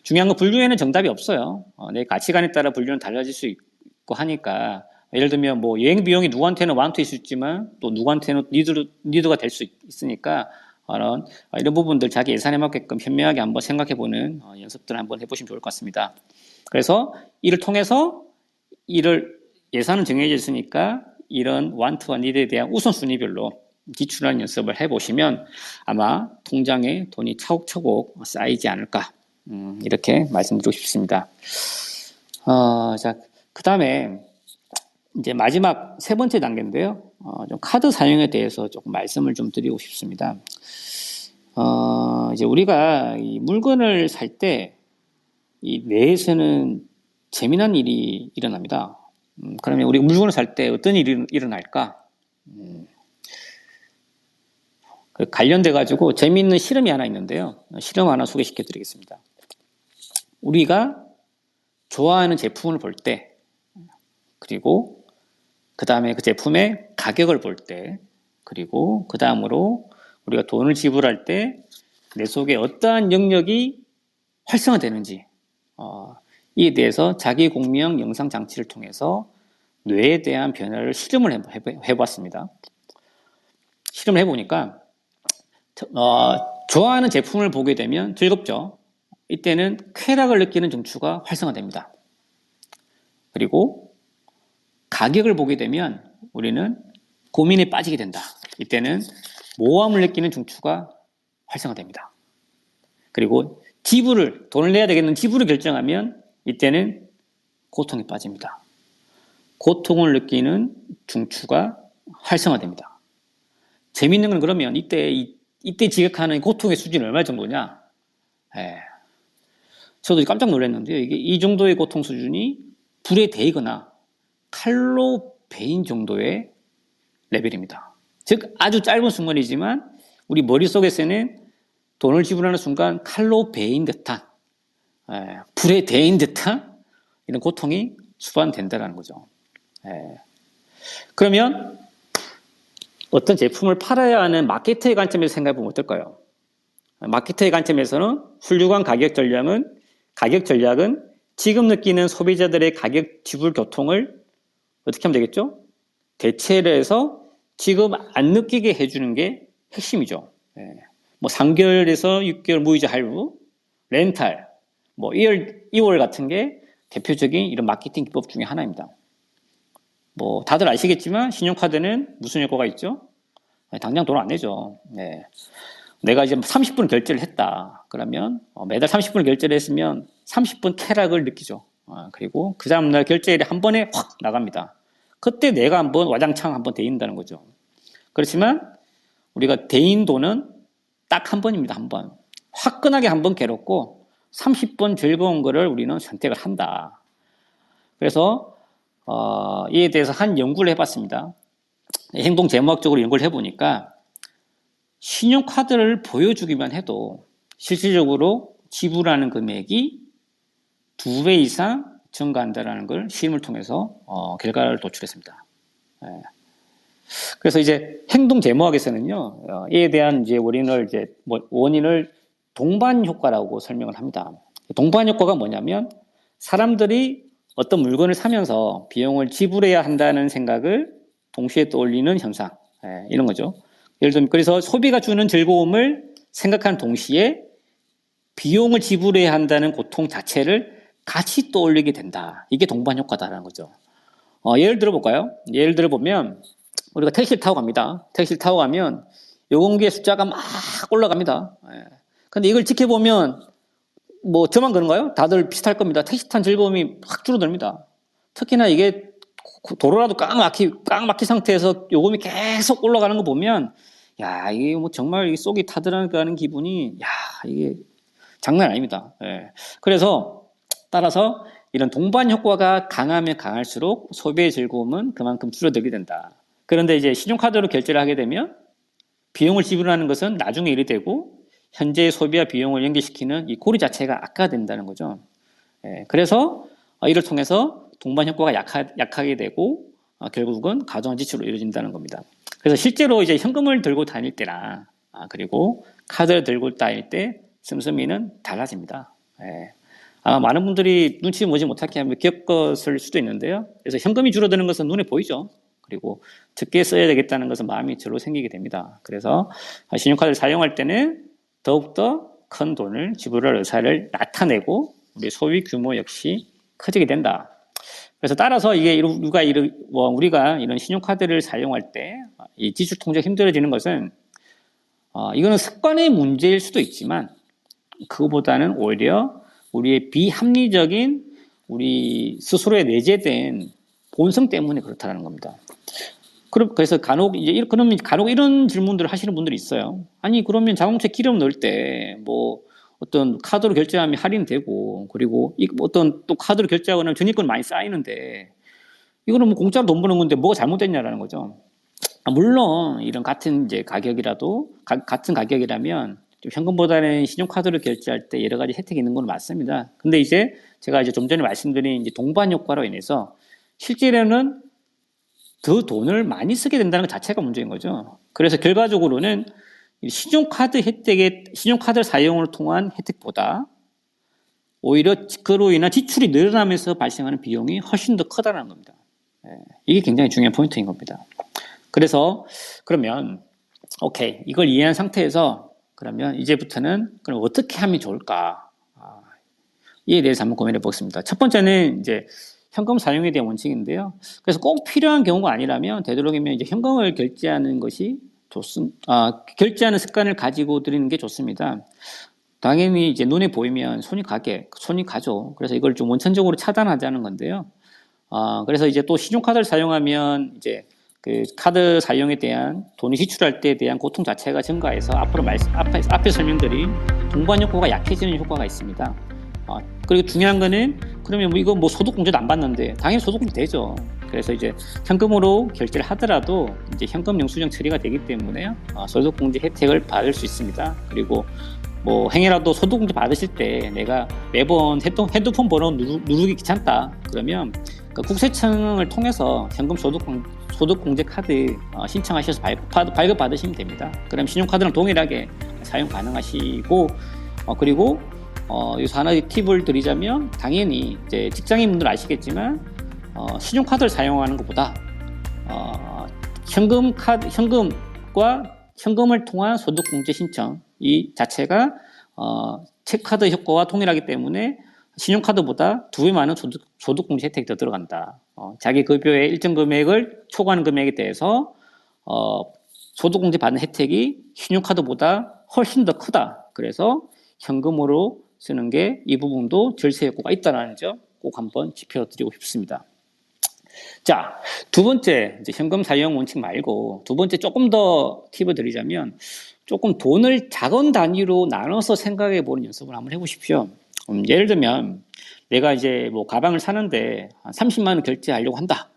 중요한 건 분류에는 정답이 없어요. 내 가치관에 따라 분류는 달라질 수 있고 하니까 예를 들면 뭐 여행 비용이 누구한테는 want일 수 있지만 또 누구한테는 need가 될 수 있으니까 이런 부분들 자기 예산에 맞게끔 현명하게 한번 생각해보는 연습들을 한번 해보시면 좋을 것 같습니다. 그래서 이를 통해서 예산은 정해져 있으니까 이런 want와 need에 대한 우선순위별로 지출하는 연습을 해보시면 아마 통장에 돈이 차곡차곡 쌓이지 않을까 이렇게 말씀드리고 싶습니다. 자, 그 다음에 이제 마지막 세 번째 단계인데요. 좀 카드 사용에 대해서 조금 말씀을 좀 드리고 싶습니다. 이제 우리가 이 물건을 살 때 이 뇌에서는 재미난 일이 일어납니다. 그러면 우리 물건을 살 때 어떤 일이 일어날까? 관련돼 가지고 재미있는 실험이 하나 있는데요. 실험 하나 소개시켜 드리겠습니다. 우리가 좋아하는 제품을 볼 때, 그리고 그 다음에 그 제품의 가격을 볼 때, 그리고 그 다음으로 우리가 돈을 지불할 때 내 속에 어떠한 영역이 활성화되는지 이에 대해서 자기 공명 영상 장치를 통해서 뇌에 대한 변화를 실험을 해봤습니다. 실험을 해보니까 좋아하는 제품을 보게 되면 즐겁죠. 이때는 쾌락을 느끼는 중추가 활성화됩니다. 그리고 가격을 보게 되면 우리는 고민에 빠지게 된다. 이때는 모함을 느끼는 중추가 활성화됩니다. 그리고 돈을 내야 되겠는 지불을 결정하면 이때는 고통에 빠집니다. 고통을 느끼는 중추가 활성화됩니다. 재밌는 건 그러면 이때 지각하는 고통의 수준이 얼마 정도냐? 저도 깜짝 놀랐는데요. 이게 이 정도의 고통 수준이 불에 데이거나 칼로 베인 정도의 레벨입니다. 즉 아주 짧은 순간이지만 우리 머릿속에서는 돈을 지불하는 순간 칼로 베인 듯한 불에 데인 듯한 이런 고통이 수반된다는 거죠. 그러면 어떤 제품을 팔아야 하는 마케터의 관점에서 생각해 보면 어떨까요? 마케터의 관점에서는 훌륭한 가격 전략은 지금 느끼는 소비자들의 가격 지불 고통을 어떻게 하면 되겠죠? 대체를 해서 지금 안 느끼게 해주는 게 핵심이죠. 뭐 3개월에서 6개월 무이자 할부, 렌탈, 뭐 2월 같은 게 대표적인 이런 마케팅 기법 중에 하나입니다. 뭐 다들 아시겠지만 신용카드는 무슨 효과가 있죠? 당장 돈 안 내죠. 네. 내가 이제 30분 결제를 했다. 그러면 매달 30분을 결제를 했으면 30분 쾌락을 느끼죠. 그리고 그 다음날 결제일에 한 번에 확 나갑니다. 그때 내가 한번 와장창 한번 대인다는 거죠. 그렇지만 우리가 대인 돈은 딱 한 번입니다. 한 번. 화끈하게 한 번 괴롭고 30번 즐거운 거를 우리는 선택을 한다. 그래서 이에 대해서 한 연구를 해봤습니다. 행동 재무학적으로 연구를 해보니까 신용카드를 보여주기만 해도 실질적으로 지불하는 금액이 2배 이상 증가한다는 걸 실험을 통해서 결과를 도출했습니다. 예. 그래서 이제 행동 재무학에서는요, 이에 대한 이제 원인을 동반 효과라고 설명을 합니다. 동반 효과가 뭐냐면 사람들이 어떤 물건을 사면서 비용을 지불해야 한다는 생각을 동시에 떠올리는 현상, 이런 거죠. 예를 들면 그래서 소비가 주는 즐거움을 생각하는 동시에 비용을 지불해야 한다는 고통 자체를 같이 떠올리게 된다. 이게 동반 효과다라는 거죠. 예를 들어 볼까요? 예를 들어 보면 우리가 택시를 타고 갑니다. 택시를 타고 가면 요금기의 숫자가 막 올라갑니다. 근데 이걸 지켜보면 뭐 저만 그런가요? 다들 비슷할 겁니다. 택시 탄 즐거움이 확 줄어듭니다. 특히나 이게 도로라도 꽉 막힌 상태에서 요금이 계속 올라가는 거 보면 야, 이게 뭐 정말 속이 타들어가는 기분이 야, 이게 장난 아닙니다. 예. 그래서 따라서 이런 동반 효과가 강하면 강할수록 소비의 즐거움은 그만큼 줄어들게 된다. 그런데 이제 신용카드로 결제를 하게 되면 비용을 지불하는 것은 나중에 일이 되고 현재의 소비와 비용을 연계시키는 이 고리 자체가 악화된다는 거죠. 예. 그래서 이를 통해서 동반 효과가 약하게 되고 결국은 가정한 지출로 이루어진다는 겁니다. 그래서 실제로 이제 현금을 들고 다닐 때나 그리고 카드를 들고 다닐 때 씀씀이는 달라집니다. 예. 많은 분들이 눈치 보지 못하게 하면 겪었을 수도 있는데요. 그래서 현금이 줄어드는 것은 눈에 보이죠. 그리고 적게 써야 되겠다는 것은 마음이 절로 생기게 됩니다. 그래서 신용카드를 사용할 때는 더욱더 큰 돈을 지불할 의사를 나타내고 우리 소비 규모 역시 커지게 된다. 그래서 따라서 이게 우리가 이런 신용카드를 사용할 때 이 지출 통제가 힘들어지는 것은 이거는 습관의 문제일 수도 있지만 그거보다는 오히려 우리의 비합리적인 우리 스스로에 내재된 본성 때문에 그렇다는 겁니다. 그래서 간혹 이런 질문들을 하시는 분들이 있어요. 아니 그러면 자동차 기름 넣을 때 뭐 어떤 카드로 결제하면 할인되고 그리고 어떤 또 카드로 결제하거나 적립금 많이 쌓이는데 이거는 뭐 공짜로 돈 버는 건데 뭐가 잘못됐냐라는 거죠. 물론 이런 같은 같은 가격이라면 좀 현금보다는 신용카드로 결제할 때 여러 가지 혜택이 있는 건 맞습니다. 근데 이제 제가 좀 전에 말씀드린 이제 동반 효과로 인해서 실제로는 더 돈을 많이 쓰게 된다는 것 자체가 문제인 거죠. 그래서 결과적으로는 신용카드 사용을 통한 혜택보다 오히려 그로 인한 지출이 늘어나면서 발생하는 비용이 훨씬 더 크다는 겁니다. 이게 굉장히 중요한 포인트인 겁니다. 그래서 그러면 오케이, 이걸 이해한 상태에서 그러면 이제부터는 그럼 어떻게 하면 좋을까? 이에 대해서 한번 고민해 보겠습니다. 첫 번째는 이제 현금 사용에 대한 원칙인데요. 그래서 꼭 필요한 경우가 아니라면 되도록이면 이제 현금을 결제하는 것이 결제하는 습관을 가지고 드리는 게 좋습니다. 당연히 이제 눈에 보이면 손이 가죠. 그래서 이걸 좀 원천적으로 차단하자는 건데요. 그래서 이제 또 신용카드를 사용하면 이제 그 카드 사용에 대한 돈을 지출할 때에 대한 고통 자체가 증가해서 앞에 설명드린 동반 효과가 약해지는 효과가 있습니다. 그리고 중요한 거는 그러면 이거 소득공제도 안 받는데 당연히 소득공제 되죠. 그래서 이제 현금으로 결제를 하더라도 이제 현금 영수증 처리가 되기 때문에 소득공제 혜택을 받을 수 있습니다. 그리고 행여라도 소득공제 받으실 때 내가 매번 핸드폰 번호 누르기 귀찮다 그러면 그 국세청을 통해서 현금 소득공제 카드 신청하셔서 발급 받으시면 됩니다. 그럼 신용카드랑 동일하게 사용 가능하시고 그리고 여기서 하나의 팁을 드리자면 당연히 이제 직장인분들 아시겠지만 신용카드를 사용하는 것보다 현금과 현금을 통한 소득공제 신청 이 자체가 체크카드 효과와 동일하기 때문에 신용카드보다 2배 많은 소득공제 혜택이 더 들어간다. 자기 급여의 일정 금액을 초과하는 금액에 대해서 소득공제 받는 혜택이 신용카드보다 훨씬 더 크다. 그래서 현금으로 쓰는 게 이 부분도 절세 효과가 있다는 점 꼭 한번 짚어드리고 싶습니다. 자, 두 번째, 이제 현금 사용 원칙 말고 두 번째 조금 더 팁을 드리자면 조금 돈을 작은 단위로 나눠서 생각해 보는 연습을 한번 해보십시오. 예를 들면 내가 이제 뭐 가방을 사는데 한 30만 원 결제하려고 한다.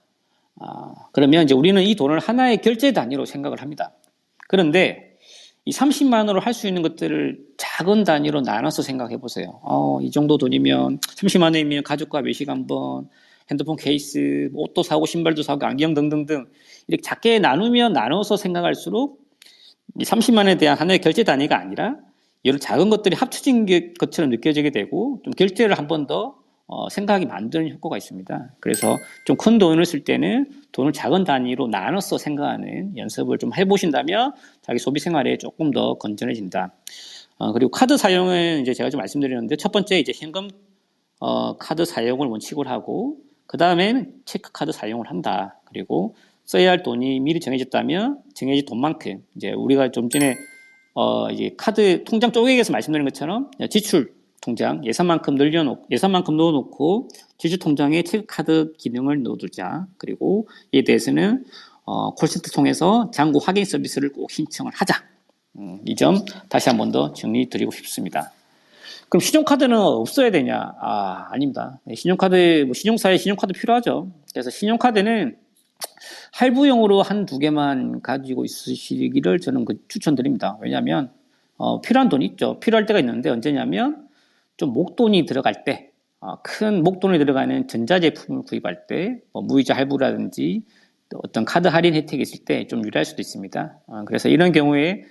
그러면 이제 우리는 이 돈을 하나의 결제 단위로 생각을 합니다. 그런데 이 30만 원으로 할 수 있는 것들을 작은 단위로 나눠서 생각해 보세요. 이 정도 돈이면 30만 원이면 가족과 외식 한번, 핸드폰 케이스, 뭐 옷도 사고 신발도 사고 안경 등등등 이렇게 작게 나누면 나눠서 생각할수록 이 30만 원에 대한 하나의 결제 단위가 아니라 이런 작은 것들이 합쳐진 것처럼 느껴지게 되고 좀 결제를 한 번 더 생각하게 만드는 효과가 있습니다. 그래서 좀 큰 돈을 쓸 때는 돈을 작은 단위로 나눠서 생각하는 연습을 좀 해보신다면 자기 소비 생활에 조금 더 건전해진다. 그리고 카드 사용은 이제 제가 좀 말씀드렸는데 첫 번째 이제 현금 카드 사용을 원칙으로 하고 그 다음에는 체크카드 사용을 한다. 그리고 써야 할 돈이 미리 정해졌다면 정해진 돈만큼 이제 우리가 좀 전에 이제 카드 통장 쪼개기에서 말씀드린 것처럼 지출 통장 예산만큼 넣어놓고 지출 통장에 체크카드 기능을 넣어두자. 그리고 이에 대해서는 콜센터 통해서 잔고 확인 서비스를 꼭 신청을 하자. 이 점 다시 한 번 더 정리드리고 싶습니다. 그럼 신용카드는 없어야 되냐? 아닙니다. 신용카드, 신용사에 신용카드 필요하죠. 그래서 신용카드는 할부용으로 한두 개만 가지고 있으시기를 저는 추천드립니다. 왜냐하면 필요한 돈이 있죠. 필요할 때가 있는데 언제냐면 좀 목돈이 들어갈 때, 큰 목돈이 들어가는 전자제품을 구입할 때, 무이자 할부라든지 어떤 카드 할인 혜택이 있을 때 좀 유리할 수도 있습니다. 그래서 이런 경우에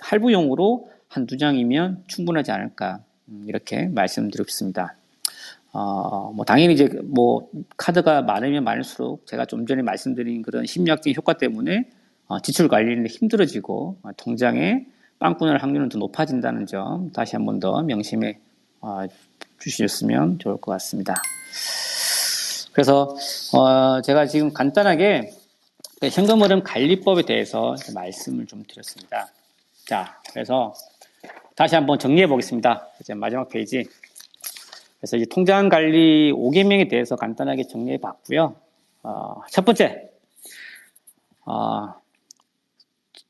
할부용으로 한두 장이면 충분하지 않을까 이렇게 말씀드리고 싶습니다. 당연히 이제 카드가 많으면 많을수록 제가 좀 전에 말씀드린 그런 심리학적인 효과 때문에 지출 관리는 힘들어지고 통장에 빵꾸날 확률은 더 높아진다는 점 다시 한 번 더 명심해 주셨으면 좋을 것 같습니다. 그래서 제가 지금 간단하게 현금 흐름 관리법에 대해서 말씀을 좀 드렸습니다. 자, 그래서 다시 한번 정리해 보겠습니다. 이제 마지막 페이지. 그래서 이제 통장 관리 5계명에 대해서 간단하게 정리해 봤고요. 첫 번째,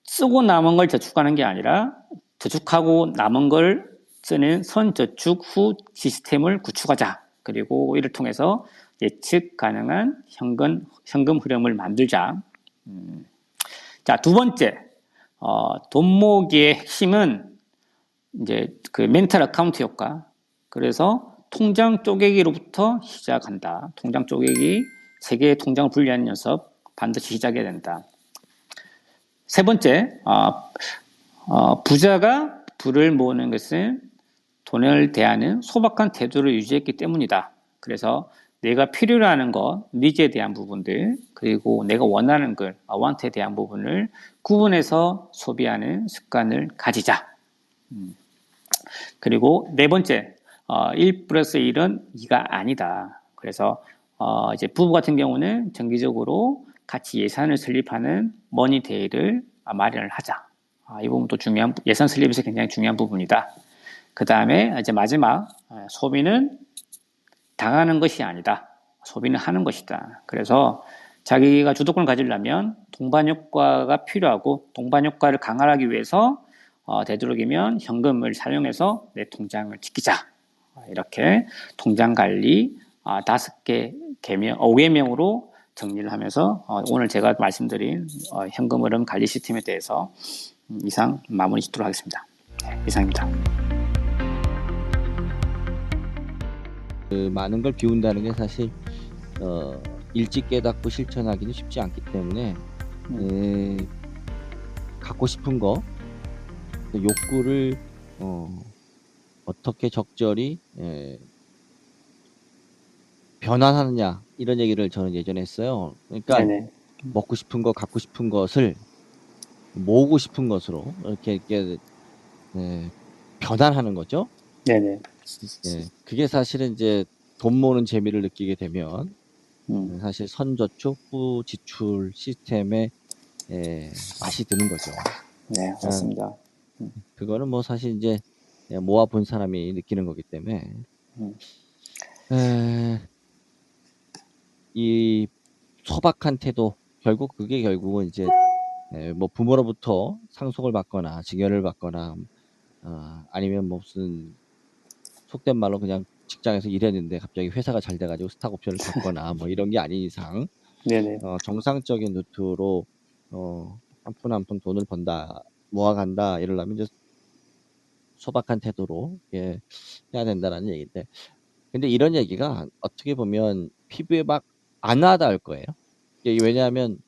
쓰고 남은 걸 저축하는 게 아니라 저축하고 남은 걸 쓰는 선저축 후 시스템을 구축하자. 그리고 이를 통해서 예측 가능한 현금 흐름을 만들자. 자, 두 번째, 돈 모으기의 핵심은 이제 그 멘탈 어카운트 효과. 그래서 통장 쪼개기로부터 시작한다. 통장 쪼개기, 3개의 통장을 분리하는 연습 반드시 시작해야 된다. 세 번째, 부자가 부를 모으는 것은 돈을 대하는 소박한 태도를 유지했기 때문이다. 그래서 내가 필요로 하는 것, 니즈에 대한 부분들, 그리고 내가 원하는 걸, want에 대한 부분을 구분해서 소비하는 습관을 가지자. 그리고 네 번째, 1 플러스 1은 2가 아니다. 그래서 이제 부부 같은 경우는 정기적으로 같이 예산을 설립하는 머니데이를 마련을 하자. 이 부분도 중요한, 예산 설립에서 굉장히 중요한 부분이다. 그 다음에 이제 마지막, 소비는 당하는 것이 아니다. 소비는 하는 것이다. 그래서 자기가 주도권을 가지려면 동반 효과가 필요하고 동반 효과를 강화하기 위해서 되도록이면 현금을 사용해서 내 통장을 지키자. 이렇게 통장 관리 5개 계명, 5계명으로 정리를 하면서 오늘 제가 말씀드린 현금 흐름 관리 시스템에 대해서 이상 마무리 짓도록 하겠습니다. 이상입니다. 많은 걸 비운다는 게 사실 일찍 깨닫고 실천하기는 쉽지 않기 때문에 갖고 싶은 거 욕구를 어떻게 적절히 변환하느냐 이런 얘기를 저는 예전에 했어요. 그러니까 네네. 먹고 싶은 거, 갖고 싶은 것을 모으고 싶은 것으로 이렇게 변환하는 거죠. 네네. 그게 사실은 이제 돈 모으는 재미를 느끼게 되면 사실 선저축 후 지출 시스템에 맛이 드는 거죠. 네, 맞습니다. 그거는 뭐 사실 이제 모아 본 사람이 느끼는 거기 때문에 에, 이 소박한 태도 그게 결국은 이제 뭐 부모로부터 상속을 받거나 증여를 받거나 아니면 뭐 무슨 속된 말로 그냥 직장에서 일했는데 갑자기 회사가 잘 돼가지고 스탁 옵션을 받거나 뭐 이런 게 아닌 이상 네네. 정상적인 루트로 한 푼 한 푼 돈을 번다 모아간다 이러려면 이제 소박한 태도로 해야 된다라는 얘기인데, 근데 이런 얘기가 어떻게 보면 피부에 막 안 와닿을 거예요. 이게 왜냐하면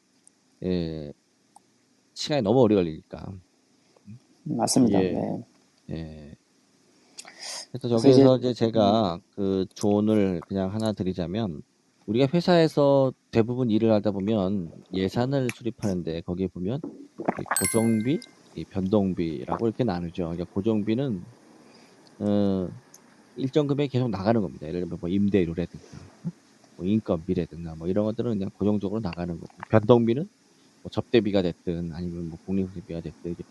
시간이 너무 오래 걸리니까. 맞습니다. 이게 네. 그래서 그래서 이제, 저기에서 이제 제가 그 조언을 그냥 하나 드리자면, 우리가 회사에서 대부분 일을 하다 보면 예산을 수립하는데 거기에 보면 이 고정비, 이 변동비라고 이렇게 나누죠. 그러니까 고정비는 일정 금액이 계속 나가는 겁니다. 예를 들면 뭐 임대료라든가 뭐 인건비라든가 뭐 이런 것들은 그냥 고정적으로 나가는 거고, 변동비는 뭐 접대비가 됐든 아니면 뭐 공리후생비가 됐든 이제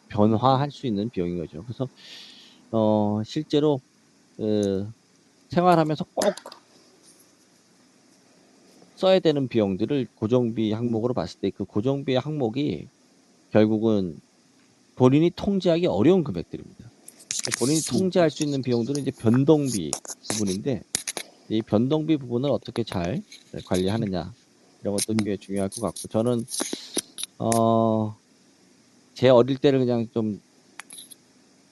변화할 수 있는 비용인 거죠. 그래서 실제로 생활하면서 꼭 써야 되는 비용들을 고정비 항목으로 봤을 때 그 고정비 항목이 결국은 본인이 통제하기 어려운 금액들입니다. 본인이 통제할 수 있는 비용들은 이제 변동비 부분인데, 이 변동비 부분을 어떻게 잘 관리하느냐 이런 것도 꽤 중요할 것 같고, 저는 제 어릴 때를 그냥 좀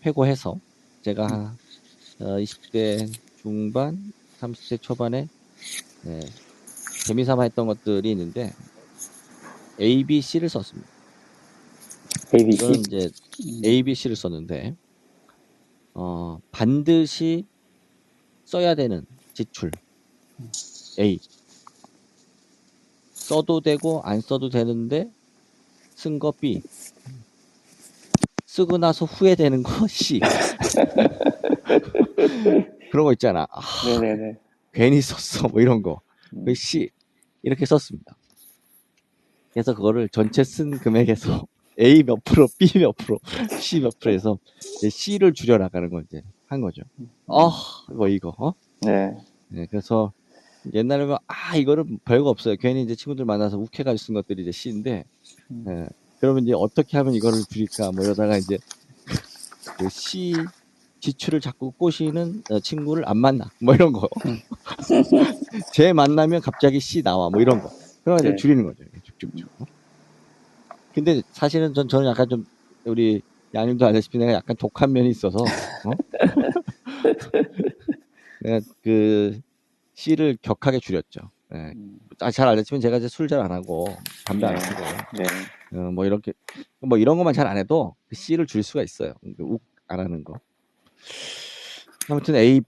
회고해서 제가 20대 중반 30대 초반에 재미삼아 했던 것들이 있는데 ABC를 썼습니다. ABC. 이거는 이제 ABC를 썼는데 반드시 써야 되는 지출 A, 써도 되고 안 써도 되는데 쓴 거 B, 쓰고 나서 후회되는 거 C. 그런 거 있잖아. 네네네. 괜히 썼어 뭐 이런 거. 그 C 이렇게 썼습니다. 그래서 그거를 전체 쓴 금액에서 A 몇 프로, B 몇 프로, C 몇 프로에서 C를 줄여 나가는 걸 이제 한 거죠. 뭐 이거 네. 그래서 옛날에 이거를 별거 없어요. 괜히 이제 친구들 만나서 욱해가지고 쓴 것들이 이제 C인데, 그러면 이제 어떻게 하면 이거를 줄일까 뭐 이러다가 이제 그 C 지출을 자꾸 꼬시는 친구를 안 만나 뭐 이런 거. 쟤 만나면 갑자기 C 나와 뭐 이런 거. 그러면 이제 네. 줄이는 거죠. 쭉쭉쭉. 근데 사실은 저는 약간 좀 우리 양님도 알다시피 내가 약간 독한 면이 있어서 내가 그 C를 격하게 줄였죠. 잘 알다시피 제가 이제 술 잘 안 하고 담배 안 네. 피고 네. 뭐 이렇게 뭐 이런 것만 잘 안 해도 그 C를 줄 수가 있어요. 욱 안 하는 거. 아무튼 A,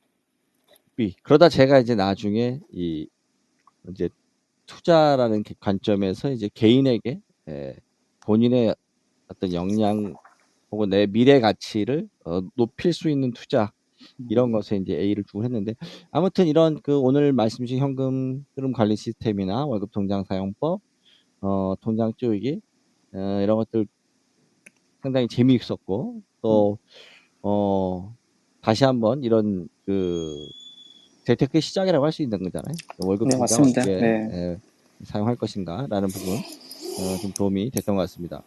B 그러다 제가 이제 나중에 이 이제 투자라는 관점에서 이제 개인에게 본인의 어떤 역량 혹은 내 미래 가치를 높일 수 있는 투자 이런 것에 이제 A를 주고 했는데, 아무튼 이런 그 오늘 말씀 주신 현금 흐름 관리 시스템이나 월급 통장 사용법, 통장 쪼이기 이런 것들 상당히 재미있었고, 또 다시 한번 이런 그 재테크의 시작이라고 할 수 있는 거잖아요. 월급 네, 통장을 맞습니다. 어떻게 네. 사용할 것인가라는 부분 좀 도움이 됐던 것 같습니다.